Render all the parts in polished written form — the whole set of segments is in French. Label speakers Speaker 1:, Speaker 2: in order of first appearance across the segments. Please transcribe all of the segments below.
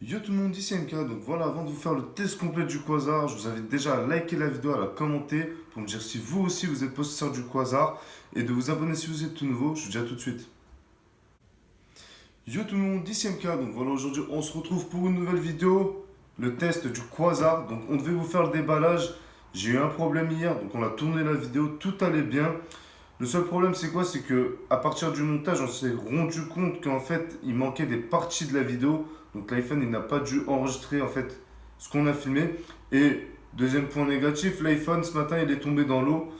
Speaker 1: Yo tout le monde, ici MK, donc voilà, avant de vous faire le test complet du Quasar, je vous invite déjà à liker la vidéo, à la commenter, pour me dire si vous aussi vous êtes possesseur du Quasar, et de vous abonner si vous êtes tout nouveau, je vous dis à tout de suite. Yo tout le monde, ici MK, donc voilà, aujourd'hui on se retrouve pour une nouvelle vidéo, le test du Quasar, donc on devait vous faire le déballage, j'ai eu un problème hier, donc on a tourné la vidéo, tout allait bien. Le seul problème c'est quoi? C'est que à partir du montage, on s'est rendu compte qu'en fait il manquait des parties de la vidéo. Donc l'iPhone il n'a pas dû enregistrer en fait ce qu'on a filmé. Et deuxième point négatif, l'iPhone ce matin il est tombé dans l'eau.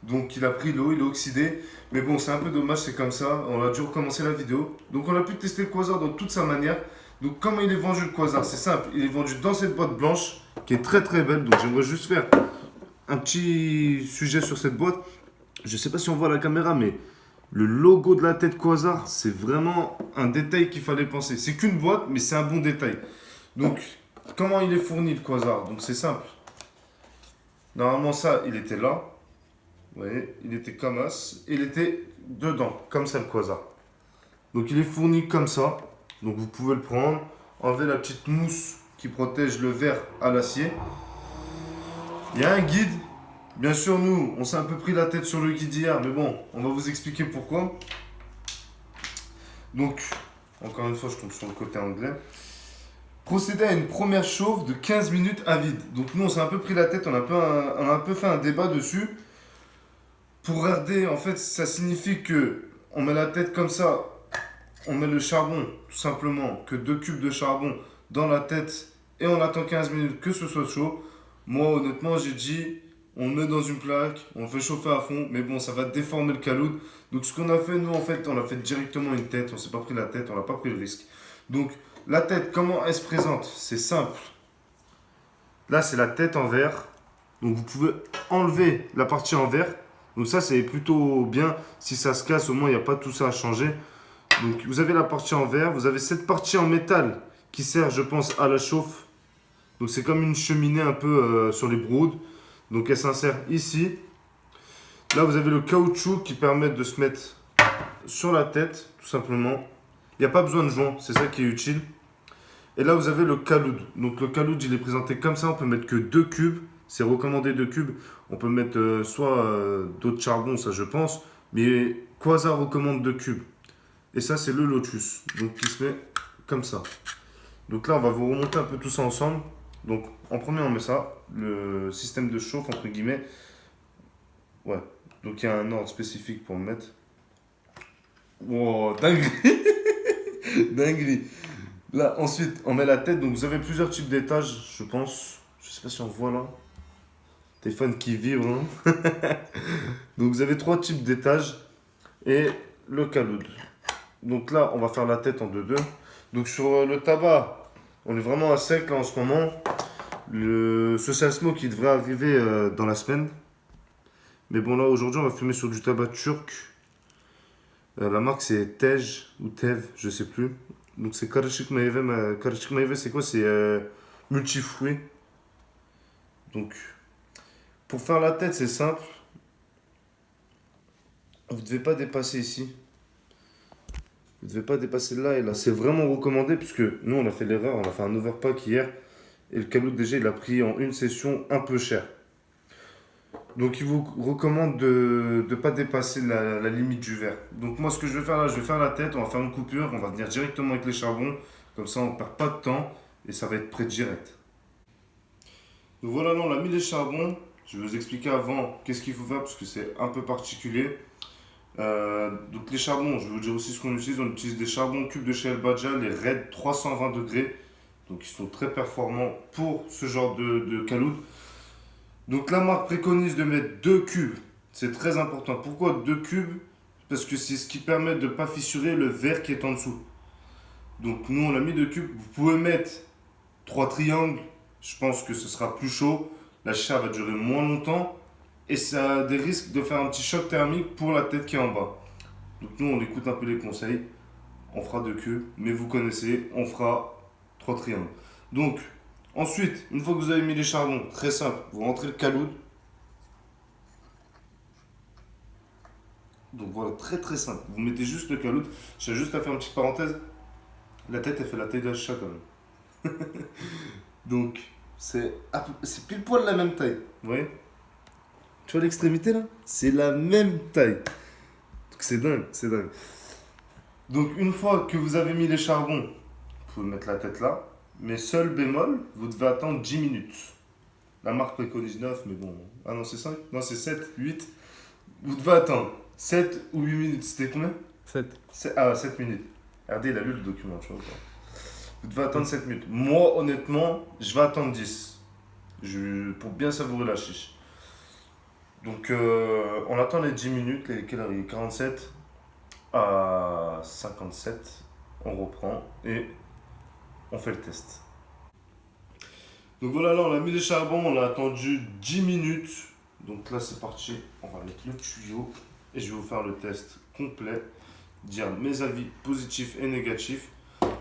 Speaker 1: Donc il a pris l'eau, il est oxydé. Mais bon, c'est un peu dommage, c'est comme ça. On a dû recommencer la vidéo. Donc on a pu tester le Quasar dans toute sa manière. Donc comment il est vendu le Quasar? C'est simple, il est vendu dans cette boîte blanche qui est très très belle. Donc j'aimerais juste faire un petit sujet sur cette boîte. Je sais pas si on voit à la caméra, mais le logo de la tête Quasar, c'est vraiment un détail qu'il fallait penser. C'est qu'une boîte, mais c'est un bon détail. Donc, comment il est fourni le Quasar? Donc, c'est simple. Normalement, ça, il était là. Vous voyez, il était comme ça. Il était dedans, comme ça le Quasar. Donc, il est fourni comme ça. Donc, vous pouvez le prendre, enlever la petite mousse qui protège le verre à l'acier. Il y a un guide. Bien sûr, nous, on s'est un peu pris la tête sur le guide hier, mais bon, on va vous expliquer pourquoi. Donc, encore une fois, je tombe sur le côté anglais. Procéder à une première chauffe de 15 minutes à vide. Donc, nous, on s'est un peu pris la tête, on a un peu fait un débat dessus. Pour regarder, en fait, ça signifie que on met la tête comme ça, on met le charbon, tout simplement, que 2 cubes de charbon dans la tête et on attend 15 minutes que ce soit chaud. Moi, honnêtement, j'ai dit, on le met dans une plaque, on fait chauffer à fond, mais bon, ça va déformer le caloud. Donc, ce qu'on a fait, nous, en fait, on a fait directement une tête, on s'est pas pris la tête, on n'a pas pris le risque. Donc, la tête, comment elle se présente? C'est simple. Là, c'est la tête en verre. Donc, vous pouvez enlever la partie en verre. Donc, ça, c'est plutôt bien. Si ça se casse, au moins, il n'y a pas tout ça à changer. Donc, vous avez la partie en verre. Vous avez cette partie en métal qui sert, je pense, à la chauffe. Donc, c'est comme une cheminée un peu sur les broods. Donc, elle s'insère ici. Là, vous avez le caoutchouc qui permet de se mettre sur la tête, tout simplement. Il n'y a pas besoin de joint, c'est ça qui est utile. Et là, vous avez le caloud. Donc, le caloud, il est présenté comme ça. On peut mettre que 2 cubes. C'est recommandé 2 cubes. On peut mettre soit d'autres charbons, ça je pense. Mais Quasar recommande 2 cubes. Et ça, c'est le Lotus. Donc, qui se met comme ça. Donc là, on va vous remonter un peu tout ça ensemble. Donc, en premier, on met ça. Le système de chauffe, entre guillemets. Ouais. Donc, il y a un ordre spécifique pour le mettre. Wow, dinguerie. Dinguerie. Là, ensuite, on met la tête. Donc, vous avez plusieurs types d'étages, je pense. Je sais pas si on voit là. Téléphone qui vibre, hein. Donc, vous avez 3 types d'étages. Et le caloud. Donc là, on va faire la tête en 2-2. Donc, sur le tabac, on est vraiment à sec là en ce moment. Le social smoke qui devrait arriver dans la semaine. Mais bon, là, aujourd'hui, on va fumer sur du tabac turc. La marque, c'est Tej ou Tev, je sais plus. Donc, c'est Karışık Meyve. Karışık Meyve, c'est quoi? C'est multifruit. Donc, pour faire la tête, c'est simple. Vous ne devez pas dépasser ici. Vous ne devez pas dépasser là et là. C'est vraiment recommandé puisque nous, on a fait l'erreur. On a fait un overpack hier. Et le caloud, déjà, il a pris en une session un peu cher. Donc, il vous recommande de ne pas dépasser la limite du verre. Donc, moi, ce que je vais faire là, je vais faire la tête. On va faire une coupure. On va venir directement avec les charbons. Comme ça, on ne perd pas de temps. Et ça va être prêt direct. Donc, voilà, là, on a mis les charbons. Je vais vous expliquer avant qu'est-ce qu'il faut faire parce que c'est un peu particulier. Donc les charbons, je vais vous dire aussi ce qu'on utilise. On utilise des charbons cubes de chez El Badja, les RED 320 degrés. Donc ils sont très performants pour ce genre de caloud. Donc la marque préconise de mettre 2 cubes. C'est très important. Pourquoi 2 cubes? Parce que c'est ce qui permet de ne pas fissurer le verre qui est en dessous. Donc nous on a mis 2 cubes. Vous pouvez mettre 3 triangles. Je pense que ce sera plus chaud. La chicha va durer moins longtemps. Et ça a des risques de faire un petit choc thermique pour la tête qui est en bas. Donc nous, on écoute un peu les conseils. On fera 2 cubes, mais vous connaissez, on fera 3 triangles. Donc, ensuite, une fois que vous avez mis les charbons, très simple, vous rentrez le caloud. Donc voilà, très très simple. Vous mettez juste le caloud. J'ai juste à faire une petite parenthèse. La tête, elle fait la taille d'un chat quand même. Donc, c'est pile poil la même taille. Vous voyez? Tu vois l'extrémité là? C'est la même taille. Donc, c'est dingue, c'est dingue. Donc, une fois que vous avez mis les charbons, vous pouvez mettre la tête là. Mais seul bémol, vous devez attendre 10 minutes. La marque préconise 9, mais bon. Ah non, c'est 5. Non, c'est 7, 8. Vous devez attendre 7 ou 8 minutes. C'était combien?
Speaker 2: 7.
Speaker 1: 7 minutes. Regardez, il a lu le document, tu vois. Vous devez attendre 7 minutes. Moi, honnêtement, je vais attendre 10. Pour bien savourer la chiche. Donc, on attend les 10 minutes. Quelle heure il est? 47 à 57. On reprend et on fait le test. Donc voilà, là, on a mis les charbons. On a attendu 10 minutes. Donc là, c'est parti. On va mettre le tuyau et je vais vous faire le test complet. Dire mes avis positifs et négatifs.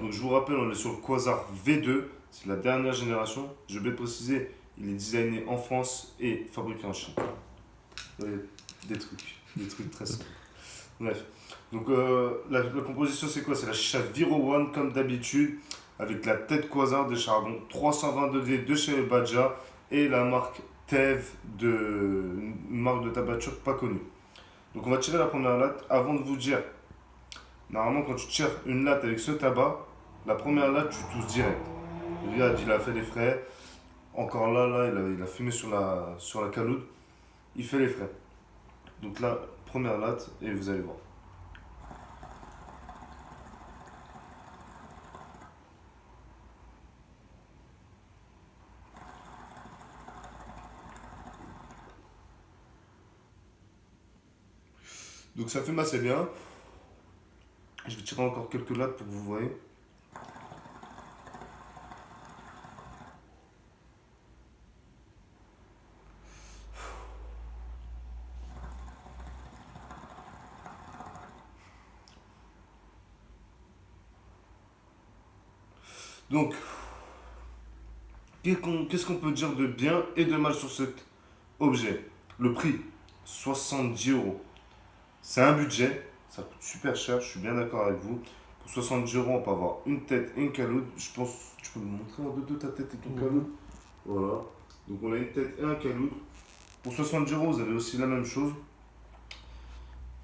Speaker 1: Donc je vous rappelle, on est sur le Quasar V2, c'est la dernière génération. Je vais préciser, il est designé en France et fabriqué en Chine. Des trucs très simples. Bref, donc la composition c'est quoi? C'est la chicha Viro One comme d'habitude, avec la tête Quasar des charbons, 320 degrés de chez Badja et la marque Tev, une marque de tabac turc pas connue. Donc on va tirer la première latte. Avant de vous dire, normalement quand tu tires une latte avec ce tabac, la première latte tu tousses direct. Regarde, il a fait les frais. Encore là, il a fumé sur la caloute. Il fait les frais. Donc là, première latte et vous allez voir. Donc ça fume assez bien. Je vais tirer encore quelques lattes pour que vous voyez. Donc, qu'est-ce qu'on peut dire de bien et de mal sur cet objet? Le prix, 70 euros. C'est un budget, ça coûte super cher, je suis bien d'accord avec vous. Pour 70 euros, on peut avoir une tête et une caloute. Je pense, tu peux me montrer en deux ta tête et ton caloute. Voilà. Donc on a une tête et un caloute. Pour 70 euros, vous avez aussi la même chose.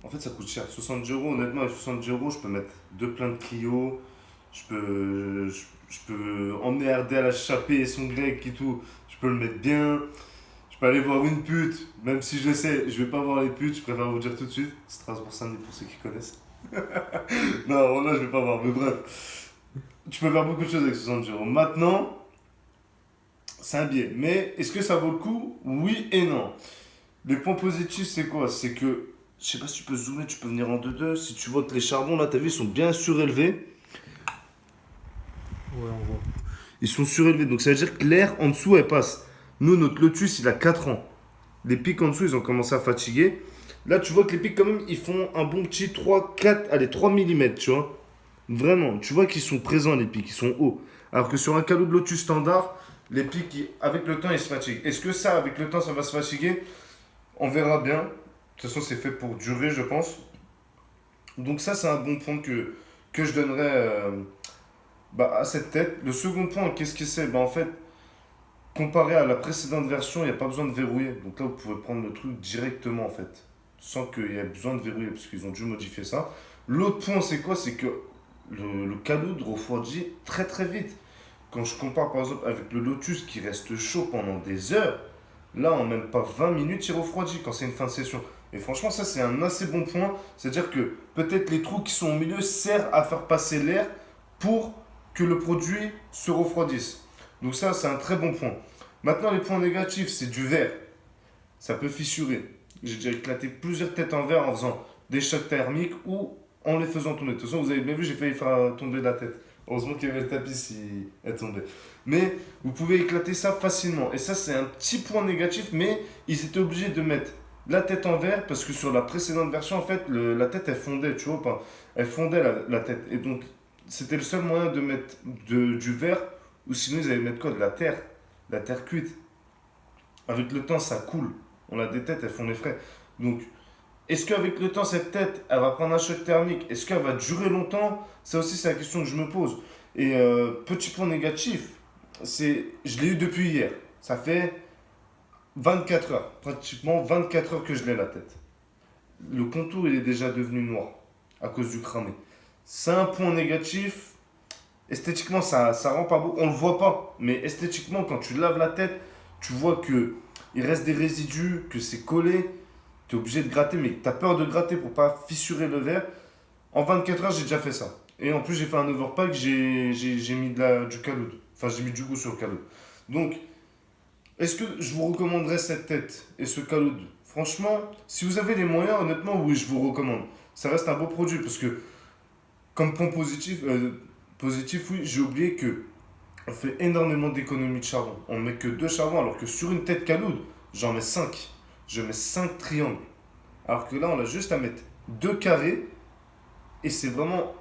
Speaker 1: En fait, ça coûte cher. 70 euros, honnêtement, avec 70 euros, je peux mettre deux pleins de Clio. Je peux emmener RD à la chapée et son grec et tout. Je peux le mettre bien. Je peux aller voir une pute. Même si je sais, je vais pas voir les putes, je préfère vous dire tout de suite. Strasbourg-Saint-Denis pour ceux qui connaissent. Non, là, je vais pas voir. Mais bref, tu peux faire beaucoup de choses avec 70 euros. Maintenant, c'est un biais. Mais est-ce que ça vaut le coup? Oui et non. Les points positifs, c'est quoi? C'est que, je sais pas si tu peux zoomer, tu peux venir en 2-2. Si tu vois que les charbons, là, t'as vu, ils sont bien surélevés.
Speaker 2: Ouais, on voit.
Speaker 1: Ils sont surélevés. Donc ça veut dire que l'air en dessous, elle passe. Nous, notre lotus, il a 4 ans. Les pics en dessous, ils ont commencé à fatiguer. Là, tu vois que les pics, quand même, ils font un bon petit 3, 4, allez, 3 millimètres, tu vois. Vraiment, tu vois qu'ils sont présents, les pics, ils sont hauts. Alors que sur un calot de lotus standard, les pics, avec le temps, ils se fatiguent. Est-ce que ça, avec le temps, ça va se fatiguer? On verra bien. De toute façon, c'est fait pour durer, je pense. Donc ça, c'est un bon point que je donnerais à cette tête. Le second point, qu'est-ce que c'est? En fait, comparé à la précédente version, il n'y a pas besoin de verrouiller. Donc là, vous pouvez prendre le truc directement, en fait. Sans qu'il y ait besoin de verrouiller, parce qu'ils ont dû modifier ça. L'autre point, c'est quoi? C'est que le caloud refroidit très très vite. Quand je compare par exemple avec le Lotus qui reste chaud pendant des heures, là en même pas 20 minutes il refroidit quand c'est une fin de session. Et franchement ça c'est un assez bon point, c'est-à-dire que peut-être les trous qui sont au milieu servent à faire passer l'air pour que le produit se refroidisse. Donc ça c'est un très bon point. Maintenant les points négatifs c'est du verre, ça peut fissurer. J'ai déjà éclaté plusieurs têtes en verre en faisant des chocs thermiques ou en les faisant tomber. De toute façon vous avez bien vu j'ai failli faire tomber la tête. Heureusement qu'il y avait le tapis si elle tombait. Mais vous pouvez éclater ça facilement. Et ça, c'est un petit point négatif, mais ils étaient obligés de mettre la tête en verre parce que sur la précédente version, en fait, la tête, elle fondait, tu vois pas. Elle fondait la tête. Et donc, c'était le seul moyen de mettre du verre, ou sinon, ils allaient mettre quoi? De la terre cuite. Avec le temps, ça coule. On a des têtes, elles font les frais. Donc, est-ce qu'avec le temps, cette tête, elle va prendre un choc thermique? Est-ce qu'elle va durer longtemps? Ça aussi, c'est la question que je me pose. Et petit point négatif, je l'ai eu depuis hier. Ça fait 24 heures, pratiquement 24 heures que je l'ai la tête. Le contour, il est déjà devenu noir à cause du cramé. C'est un point négatif. Esthétiquement, ça rend pas beau. On le voit pas, mais esthétiquement, quand tu laves la tête, tu vois que il reste des résidus, que c'est collé. Tu es obligé de gratter, mais tu as peur de gratter pour pas fissurer le verre. En 24 heures, j'ai déjà fait ça. Et en plus, j'ai fait un overpack, j'ai mis du caloud. Enfin, j'ai mis du goût sur le caloud. Donc, est-ce que je vous recommanderais cette tête et ce caloud? Franchement, si vous avez les moyens, honnêtement, oui, je vous recommande. Ça reste un beau produit parce que, comme point positif, oui, j'ai oublié que on fait énormément d'économies de charbon. On met que 2 charbons, alors que sur une tête caloud, j'en mets 5. Je mets 5 triangles. Alors que là, on a juste à mettre 2 carrés. Et c'est vraiment.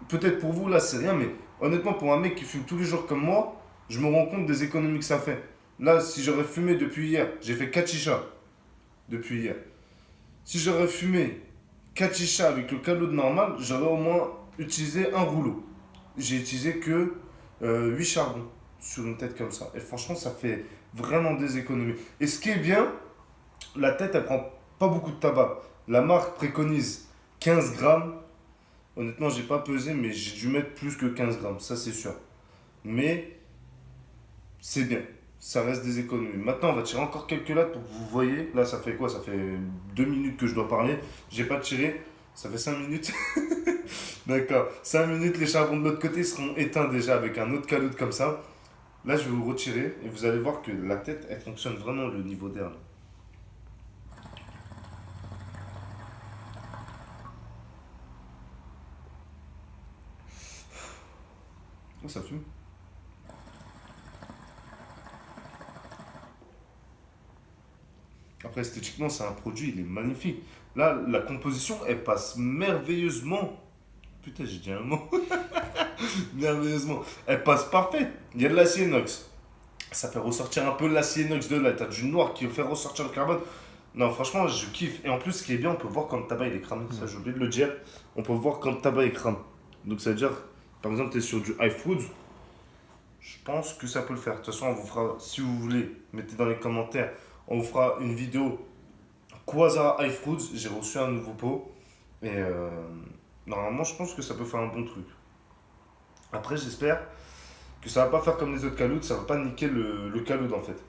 Speaker 1: Peut-être pour vous, là, c'est rien, mais honnêtement, pour un mec qui fume tous les jours comme moi, je me rends compte des économies que ça fait. Là, si j'aurais fumé depuis hier, j'ai fait 4 chichas depuis hier. Si j'aurais fumé 4 chichas avec le caloud normal, j'aurais au moins utilisé un rouleau. J'ai utilisé que 8 charbons sur une tête comme ça. Et franchement, ça fait vraiment des économies. Et ce qui est bien, la tête, elle prend pas beaucoup de tabac. La marque préconise 15 grammes. Honnêtement, j'ai pas pesé, mais j'ai dû mettre plus que 15 grammes, ça c'est sûr. Mais c'est bien, ça reste des économies. Maintenant, on va tirer encore quelques lattes pour que vous voyez. Là, ça fait quoi? Ça fait 2 minutes que je dois parler. J'ai pas tiré, ça fait 5 minutes. D'accord, 5 minutes, les charbons de l'autre côté seront éteints déjà avec un autre caloud comme ça. Là, je vais vous retirer et vous allez voir que la tête, elle fonctionne vraiment le niveau d'air. Là. Oh, ça fume. Après, esthétiquement, c'est un produit, il est magnifique. Là, la composition, elle passe merveilleusement. Putain, j'ai dit un mot. Merveilleusement. Elle passe parfaite. Il y a de l'acier inox. Ça fait ressortir un peu l'acier inox de là. T'as du noir qui fait ressortir le carbone. Non, franchement, je kiffe. Et en plus, ce qui est bien, on peut voir quand le tabac il est cramé. Ça, j'ai oublié de le dire. On peut voir quand le tabac est cramé. Donc, ça veut dire, par exemple, tu es sur du iFood. Je pense que ça peut le faire. De toute façon, on vous fera, si vous voulez, mettez dans les commentaires. On vous fera une vidéo Quasar iFoods. J'ai reçu un nouveau pot. Et normalement, je pense que ça peut faire un bon truc. Après, j'espère que ça va pas faire comme les autres calouds. Ça va pas niquer le caloud en fait.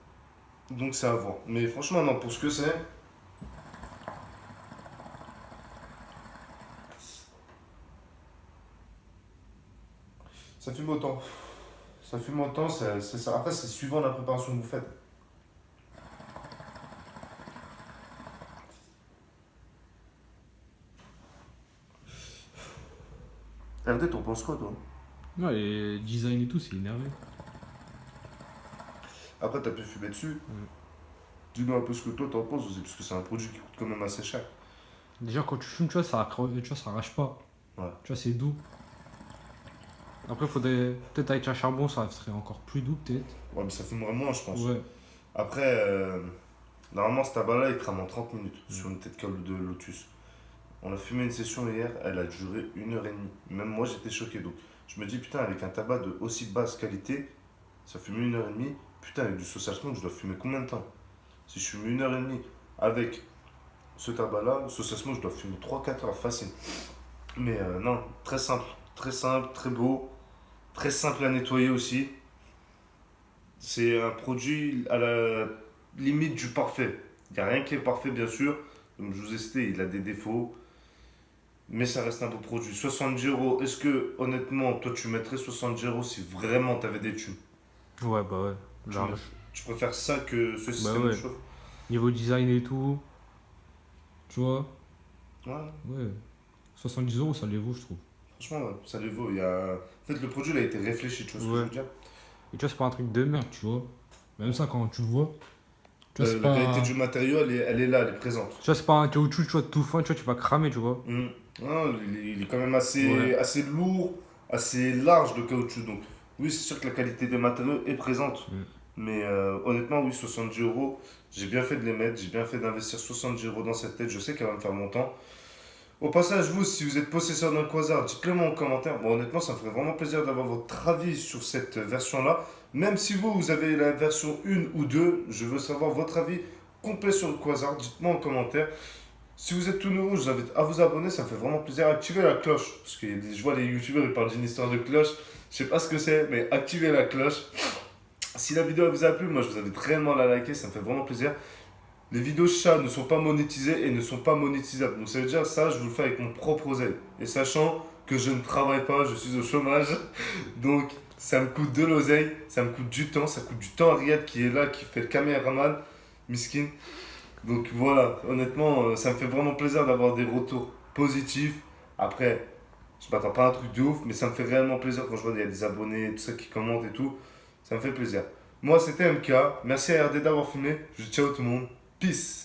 Speaker 1: Donc, c'est à voir. Mais franchement, non, pour ce que c'est, ça fume autant. Ça fume autant. Ça. Après, c'est suivant la préparation que vous faites. RD, t'en penses quoi, toi?
Speaker 2: Ouais, les design et tout, c'est énervé.
Speaker 1: Après, t'as pu fumer dessus.
Speaker 2: Ouais.
Speaker 1: Dis-nous un peu ce que toi t'en penses aussi, parce que c'est un produit qui coûte quand même assez cher.
Speaker 2: Déjà, quand tu fumes, tu vois, tu vois, ça arrache pas.
Speaker 1: Ouais.
Speaker 2: Tu vois, c'est doux. Après, faudrait. Peut-être avec un charbon, ça serait encore plus doux, peut-être.
Speaker 1: Ouais, mais ça fumerait moins, je pense.
Speaker 2: Ouais.
Speaker 1: Après, normalement, ce tabac-là, il crame en 30 minutes
Speaker 2: Mm.
Speaker 1: sur une tête câble de Lotus. On a fumé une session hier, elle a duré 1 heure et demie. Même moi, j'étais choqué. Donc, je me dis, putain, avec un tabac de aussi basse qualité, ça fume 1 heure et demie. Putain, avec du social smoke, je dois fumer combien de temps? Si je fume 1 heure et demie avec ce tabac-là, social smoke, je dois fumer 3 4 heures facile. Mais non, très simple, très beau, très simple à nettoyer aussi. C'est un produit à la limite du parfait. Il n'y a rien qui est parfait, bien sûr. Comme je vous ai cité, il a des défauts. Mais ça reste un beau produit. 70 euros, est-ce que, honnêtement, toi, tu mettrais 70 € si vraiment tu avais des thunes?
Speaker 2: Ouais, bah ouais.
Speaker 1: Tu, mets-
Speaker 2: Large.
Speaker 1: tu préfères ça que ce
Speaker 2: Bah
Speaker 1: système de
Speaker 2: ouais.
Speaker 1: chauffe?
Speaker 2: Niveau design et tout, tu vois.
Speaker 1: Ouais,
Speaker 2: Ouais. 70 € ça les vaut, je trouve.
Speaker 1: franchement, ouais, ça les vaut. En fait, le produit, il a été réfléchi, tu vois ce que je
Speaker 2: Ouais.
Speaker 1: veux dire?
Speaker 2: Et tu vois, c'est pas un truc de merde, tu vois. Même ça, quand tu le vois, tu vois, c'est
Speaker 1: La
Speaker 2: pas
Speaker 1: qualité
Speaker 2: un.
Speaker 1: du matériau, elle est là, elle est présente.
Speaker 2: Tu vois, c'est pas un caoutchouc, tu vois, tout fin, tu vois, tu vas cramer, tu vois.
Speaker 1: Non, il est quand même
Speaker 2: Ouais.
Speaker 1: assez lourd, assez large de caoutchouc. Donc, oui, c'est sûr que la qualité des matériaux est présente.
Speaker 2: Mm.
Speaker 1: Mais honnêtement, oui, 70 euros, j'ai bien fait de les mettre, j'ai bien fait d'investir 70 € dans cette tête. Je sais qu'elle va me faire mon temps. Au passage, vous, si vous êtes possesseur d'un quasar, dites-le moi en commentaire. Bon, honnêtement, ça me ferait vraiment plaisir d'avoir votre avis sur cette version-là. Même si vous, vous avez la version 1 ou 2, je veux savoir votre avis complet sur le quasar. Dites-moi en commentaire. Si vous êtes tout nouveau, je vous invite à vous abonner, ça me fait vraiment plaisir. Activez la cloche, parce que je vois les youtubeurs, ils parlent d'une histoire de cloche. Je sais pas ce que c'est, mais activez la cloche. Si la vidéo vous a plu, moi je vous invite réellement à la liker, ça me fait vraiment plaisir. Les vidéos chats ne sont pas monétisées et ne sont pas monétisables. Donc ça veut dire ça, je vous le fais avec mon propre oseille. Et sachant que je ne travaille pas, je suis au chômage. Donc ça me coûte de l'oseille, ça me coûte du temps, ça coûte du temps à Riyad qui est là, qui fait le caméraman, miskin. Donc voilà, honnêtement, ça me fait vraiment plaisir d'avoir des retours positifs. Après, je m'attends pas à un truc de ouf, mais ça me fait réellement plaisir quand je vois qu'il y a des abonnés, tout ça qui commentent et tout. Ça me fait plaisir. Moi, c'était MK. Merci à RD d'avoir filmé. Je ciao tout le monde. Peace.